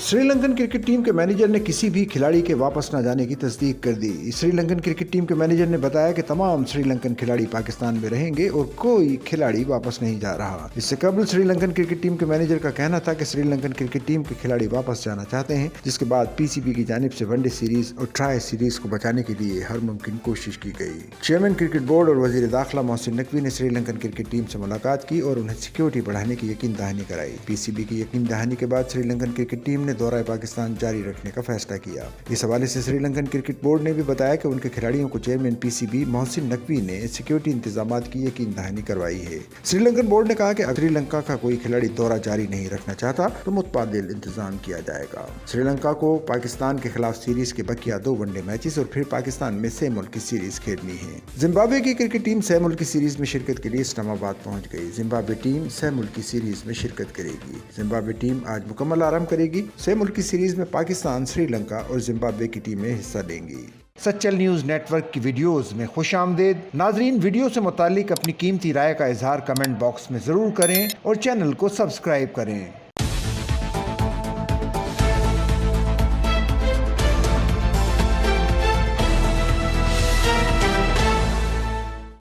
Sri Lankan cricket team के manager ने किसी भी खिलाड़ी के वापस न जाने की तस्दीक कर दी। श्रीलंकन क्रिकेट टीम के मैनेजर ने बताया कि तमाम श्रीलंकन खिलाड़ी पाकिस्तान में रहेंगे और कोई खिलाड़ी वापस नहीं जा रहा। इससे कबल श्रीलंकन क्रिकेट टीम के मैनेजर का कहना था कि श्रीलंकन क्रिकेट टीम के खिलाड़ी वापस जाना चाहते हैं, जिसके बाद पीसीबी की जानिब से वनडे सीरीज और ट्राई सीरीज को बचाने के लिए हर मुमकिन कोशिश की गई। चेयरमैन क्रिकेट बोर्ड और वजीर दाखिला मोहसिन नकवी ने श्रीलंकन क्रिकेट टीम से मुलाकात की और उन्हें सिक्योरिटी बढ़ाने की यकीन दहानी कराई। पीसीबी की यकीन दहानी के बाद श्रीलंकन क्रिकेट टीम ने दौरा पाकिस्तान जारी रखने का फैसला किया। इस हवाले से श्रीलंकन क्रिकेट बोर्ड ने भी बताया कि उनके खिलाड़ियों को चेयरमैन पीसीबी मोहसिन नकवी ने सिक्योरिटी इंतजामात की यकीन दहानी करवाई है। श्रीलंकन बोर्ड ने कहा कि अगर श्रीलंका का कोई खिलाड़ी दौरा जारी नहीं रखना चाहता तो मुतबादिल इंतजाम किया जाएगा। श्रीलंका को पाकिस्तान के खिलाफ सीरीज के बकिया 2 वनडे मैचेस और फिर पाकिस्तान में 6 मुल्क की सीरीज खेलनी है। जिम्बाब्वे की क्रिकेट टीम 6 मुल्क की सीरीज में शिरकत के लिए इस्लामाबाद पहुंच गई। जिम्बाब्वे टीम 6 मुल्क की सीरीज में शिरकत करेगी। जिम्बाब्वे टीम आज मुकम्मल आराम करेगी। 6 मुल्क की सीरीज में पाकिस्तान, श्रीलंका और जिम्बाब्वे की टीमें हिस्सा लेंगी। सच्चल न्यूज़ नेटवर्क की वीडियोस में खुश आमदेद। नाजरीन, वीडियो से मुतालिक अपनी कीमती राय का इजहार कमेंट बॉक्स में ज़रूर करें और चैनल को सब्सक्राइब करें।